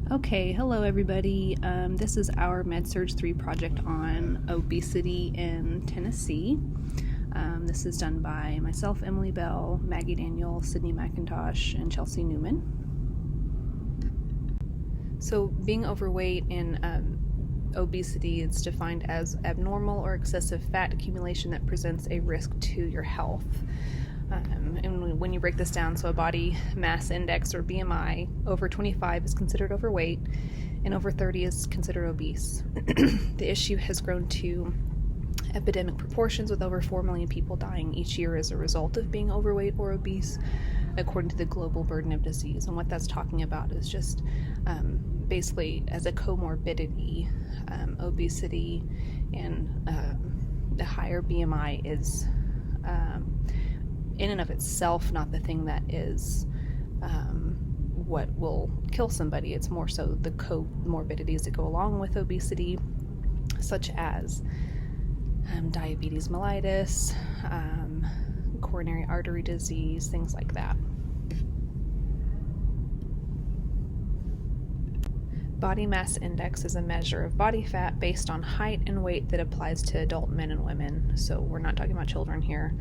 Okay, hello everybody. This is our MedSurge 3 project on obesity in Tennessee. This is done by myself, Emily Bell, Maggie Daniel, Sydney McIntosh, and Chelsea Newman. So being overweight in obesity is defined as abnormal or excessive fat accumulation that presents a risk to your health. And when you break this down, so a body mass index or BMI over 25 is considered overweight and over 30 is considered obese. The issue has grown to epidemic proportions with over 4 million people dying each year as a result of being overweight or obese, according to the global burden of disease. And what that's talking about is just basically as a comorbidity, obesity and the higher BMI is in and of itself not the thing that is what will kill somebody. It's more so the comorbidities that go along with obesity, such as diabetes mellitus, coronary artery disease, things like that. Body mass index is a measure of body fat based on height and weight that applies to adult men and women. So we're not talking about children here.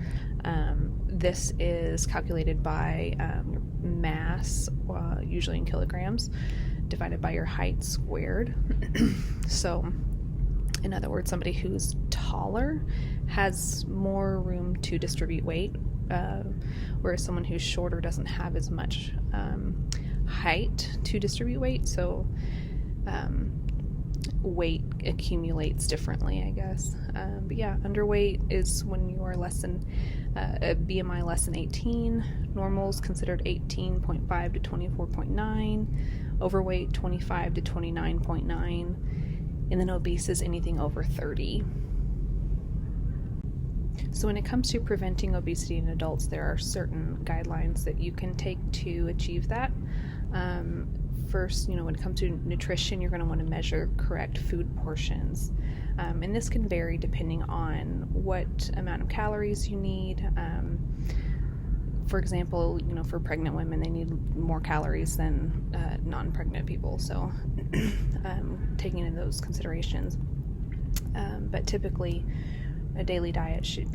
This is calculated by mass, usually in kilograms, divided by your height squared. So in other words, somebody who's taller has more room to distribute weight, whereas someone who's shorter doesn't have as much height to distribute weight. So weight accumulates differently, I guess. But yeah, underweight is when you are less than a BMI less than 18. Normal is considered 18.5 to 24.9. Overweight 25 to 29.9. And then obese is anything over 30. So when it comes to preventing obesity in adults, there are certain guidelines that you can take to achieve that. First, when it comes to nutrition, you're going to want to measure correct food portions. And this can vary depending on what amount of calories you need. For example, for pregnant women, they need more calories than non-pregnant people. So taking into those considerations. But typically, a daily diet should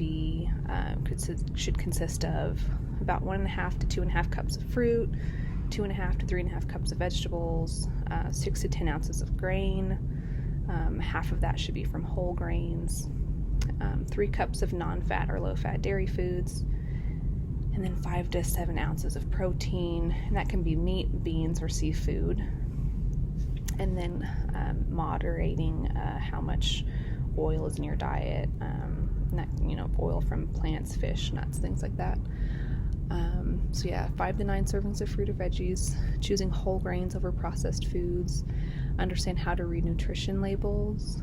consist of about 1.5 to 2.5 cups of fruit, 2.5 to 3.5 cups of vegetables, 6 to 10 ounces of grain. Half of that should be from whole grains, 3 cups of non-fat or low-fat dairy foods, and then 5 to 7 ounces of protein, and that can be meat, beans, or seafood. And then moderating how much oil is in your diet, oil from plants, fish, nuts, things like that. 5 to 9 servings of fruit or veggies, choosing whole grains over processed foods, understand how to read nutrition labels,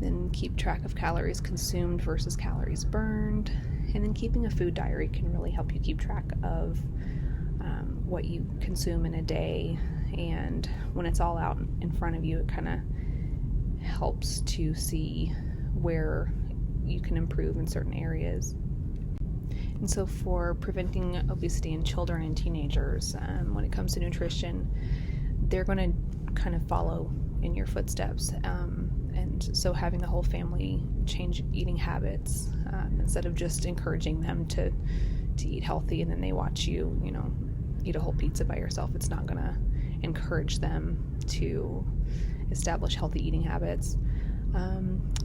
then keep track of calories consumed versus calories burned, and then keeping a food diary can really help you keep track of what you consume in a day, and when it's all out in front of you, it kind of helps to see where you can improve in certain areas. And so for preventing obesity in children and teenagers, when it comes to nutrition, they're going to kind of follow in your footsteps. And so having the whole family change eating habits, instead of just encouraging them to eat healthy and then they watch you, eat a whole pizza by yourself, it's not going to encourage them to establish healthy eating habits.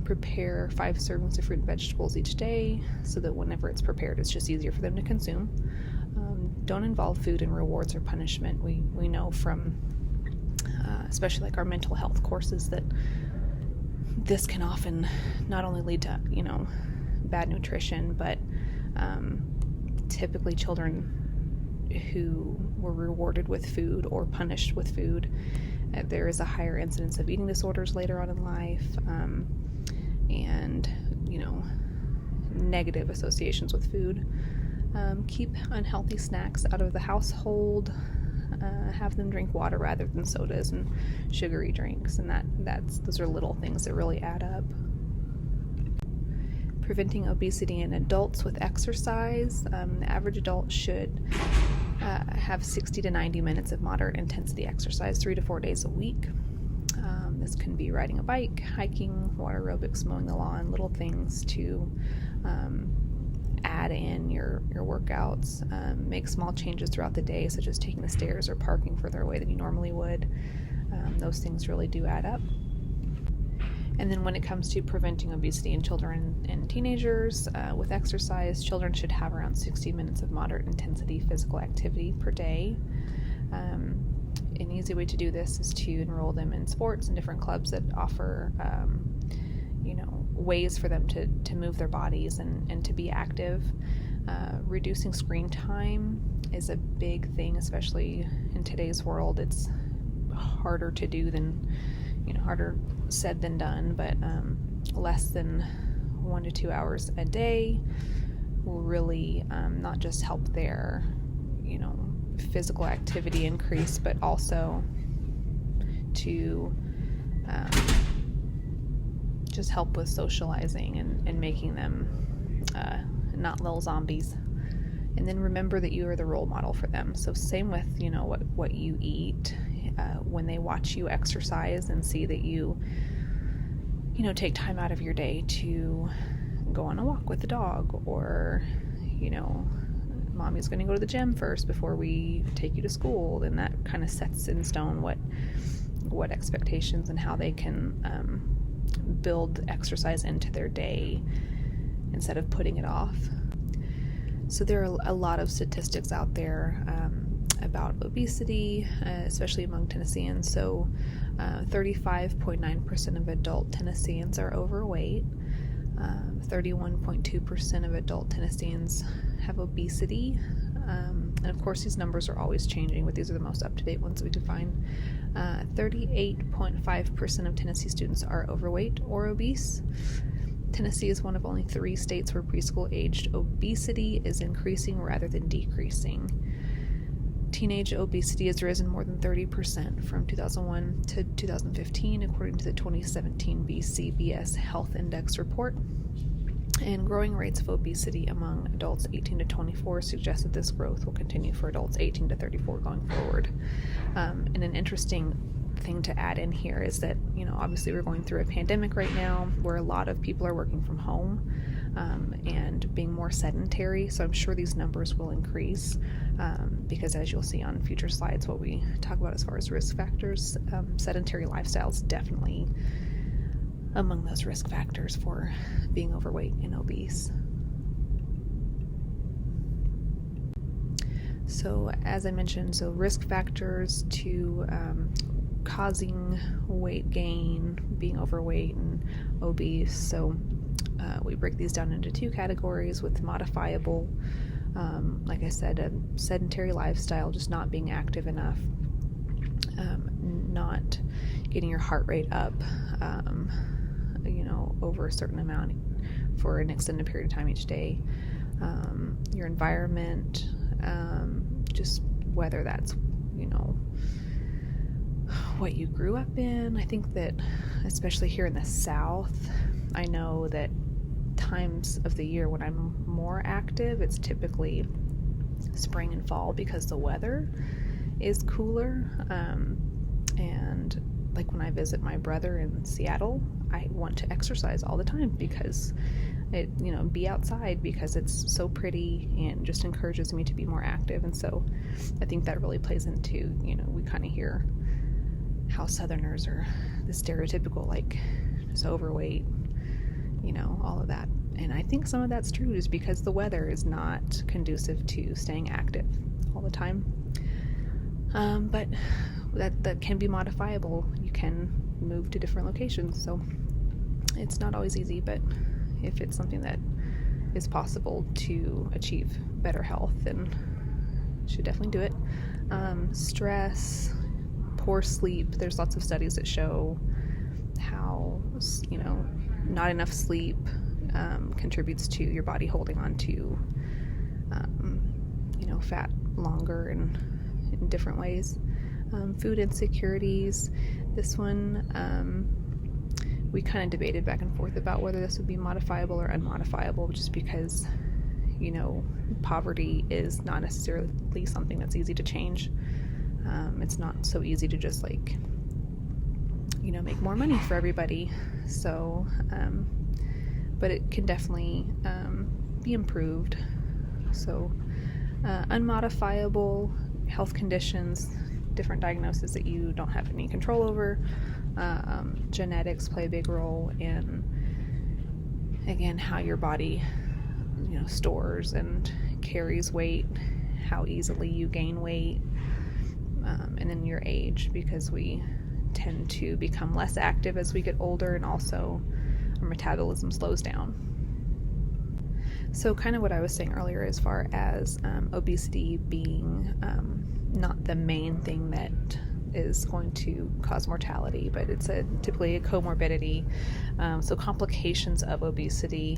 Prepare 5 servings of fruit and vegetables each day so that whenever it's prepared, it's just easier for them to consume. Don't involve food in rewards or punishment. We know from especially like our mental health courses that this can often not only lead to bad nutrition, but typically children who were rewarded with food or punished with food, there is a higher incidence of eating disorders later on in life, and negative associations with food. Keep unhealthy snacks out of the household. Have them drink water rather than sodas and sugary drinks, and those are little things that really add up. Preventing obesity in adults with exercise. The average adult should have 60 to 90 minutes of moderate intensity exercise 3 to 4 days a week. This can be riding a bike, hiking, water aerobics, mowing the lawn, little things to add in your workouts. Make small changes throughout the day, such as taking the stairs or parking further away than you normally would. Those things really do add up. And then when it comes to preventing obesity in children and teenagers, with exercise, children should have around 60 minutes of moderate intensity physical activity per day. An easy way to do this is to enroll them in sports and different clubs that offer ways for them to move their bodies and to be active. Reducing screen time is a big thing, especially in today's world. It's harder to do than, harder said than done, but less than 1 to 2 hours a day will really not just help their, physical activity increase, but also to just help with socializing and making them not little zombies. And then remember that you are the role model for them. So same with, what you eat. When they watch you exercise and see that you, take time out of your day to go on a walk with the dog, or, mommy's going to go to the gym first before we take you to school, then that kind of sets in stone what expectations and how they can build exercise into their day instead of putting it off. So there are a lot of statistics out there about obesity, especially among Tennesseans. So 35.9% of adult Tennesseans are overweight. 31.2% of adult Tennesseans have obesity. And of course, these numbers are always changing, but these are the most up-to-date ones we could find. 38.5% of Tennessee students are overweight or obese. Tennessee is one of only 3 states where preschool-aged obesity is increasing rather than decreasing. Teenage obesity has risen more than 30% from 2001 to 2015, according to the 2017 BCBS Health Index report. And growing rates of obesity among adults 18 to 24 suggest that this growth will continue for adults 18 to 34 going forward. And an interesting thing to add in here is that, obviously we're going through a pandemic right now where a lot of people are working from home and being more sedentary. So I'm sure these numbers will increase because, as you'll see on future slides, what we talk about as far as risk factors, sedentary lifestyle is definitely among those risk factors for being overweight and obese. So as I mentioned, risk factors to causing weight gain, being overweight and obese. So we break these down into 2 categories with modifiable, like I said, a sedentary lifestyle, just not being active enough, not getting your heart rate up, over a certain amount for an extended period of time each day. Your environment, just whether that's, what you grew up in. I think that, especially here in the South, I know that times of the year when I'm more active, it's typically spring and fall because the weather is cooler. And like when I visit my brother in Seattle, I want to exercise all the time because it, be outside because it's so pretty and just encourages me to be more active. And so I think that really plays into, we kind of hear how Southerners are the stereotypical, just overweight, all of that. And I think some of that's true just because the weather is not conducive to staying active all the time. But that can be modifiable. You can move to different locations. So it's not always easy, but if it's something that is possible to achieve better health, then you should definitely do it. Stress, poor sleep. There's lots of studies that show how, not enough sleep contributes to your body holding on to, fat longer and in different ways. Food insecurities. This one, we kind of debated back and forth about whether this would be modifiable or unmodifiable, just because, poverty is not necessarily something that's easy to change. It's not so easy to just make more money for everybody. So, but it can definitely be improved. So, unmodifiable health conditions, different diagnoses that you don't have any control over. Genetics play a big role in, again, how your body, stores and carries weight, how easily you gain weight, and then your age, because we tend to become less active as we get older, and also our metabolism slows down. So kind of what I was saying earlier, as far as obesity being not the main thing that is going to cause mortality, but it's typically a comorbidity. So complications of obesity.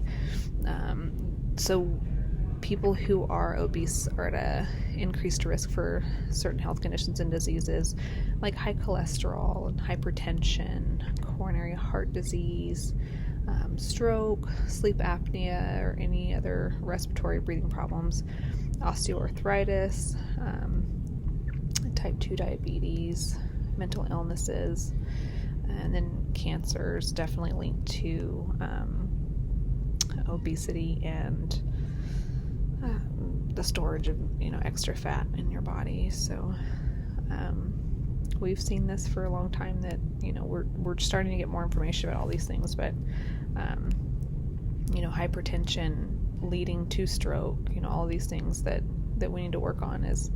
So people who are obese are at an increased risk for certain health conditions and diseases like high cholesterol and hypertension, coronary heart disease, stroke, sleep apnea, or any other respiratory breathing problems, osteoarthritis, type 2 diabetes, mental illnesses, and then cancers definitely linked to obesity and the storage of extra fat in your body. So we've seen this for a long time, that we're starting to get more information about all these things, but hypertension leading to stroke, all of these things that we need to work on is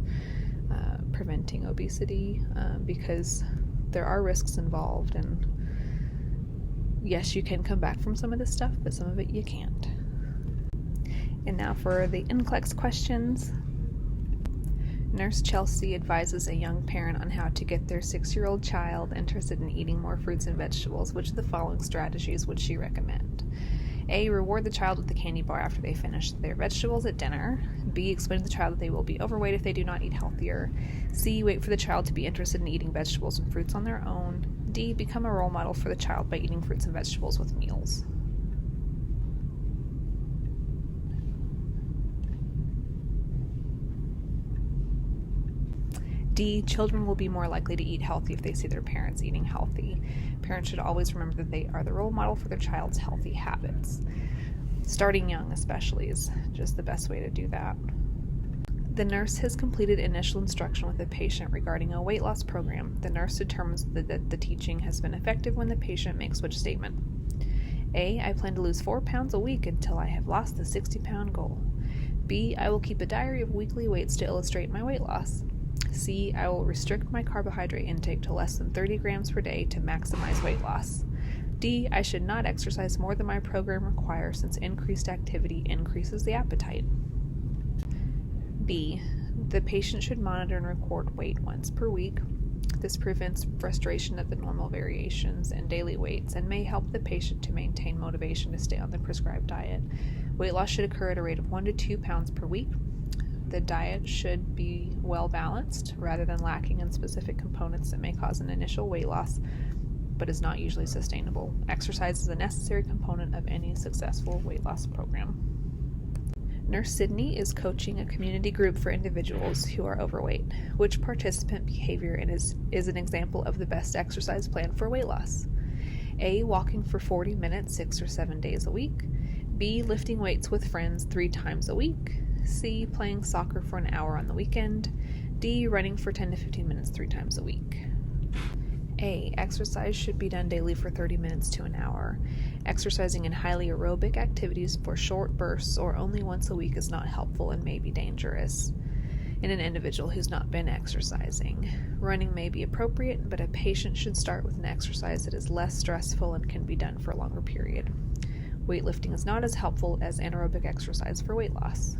preventing obesity, because there are risks involved, and yes, you can come back from some of this stuff, but some of it you can't. And now for the NCLEX questions. Nurse Chelsea advises a young parent on how to get their 6-year-old child interested in eating more fruits and vegetables. Which of the following strategies would she recommend? A. Reward the child with a candy bar after they finish their vegetables at dinner. B. Explain to the child that they will be overweight if they do not eat healthier. C. Wait for the child to be interested in eating vegetables and fruits on their own. D. Become a role model for the child by eating fruits and vegetables with meals. D. Children will be more likely to eat healthy if they see their parents eating healthy. Parents should always remember that they are the role model for their child's healthy habits. Starting young especially is just the best way to do that. The nurse has completed initial instruction with the patient regarding a weight loss program. The nurse determines that the teaching has been effective when the patient makes which statement? A. I plan to lose 4 pounds a week until I have lost the 60-pound goal. B. I will keep a diary of weekly weights to illustrate my weight loss. C. I will restrict my carbohydrate intake to less than 30 grams per day to maximize weight loss. D. I should not exercise more than my program requires, since increased activity increases the appetite. B. The patient should monitor and record weight once per week. This prevents frustration at the normal variations in daily weights and may help the patient to maintain motivation to stay on the prescribed diet. Weight loss should occur at a rate of 1 to 2 pounds per week. The diet should be well balanced rather than lacking in specific components that may cause an initial weight loss but is not usually sustainable. Exercise is a necessary component of any successful weight loss program. Nurse Sydney is coaching a community group for individuals who are overweight. Which participant behavior is an example of the best exercise plan for weight loss? A. Walking for 40 minutes 6 or 7 days a week. B. Lifting weights with friends 3 times a week. C. Playing soccer for an hour on the weekend. D. Running for 10 to 15 minutes 3 times a week. A. Exercise should be done daily for 30 minutes to an hour. Exercising in highly aerobic activities for short bursts or only once a week is not helpful and may be dangerous in an individual who's not been exercising. Running may be appropriate, but a patient should start with an exercise that is less stressful and can be done for a longer period. Weightlifting is not as helpful as anaerobic exercise for weight loss.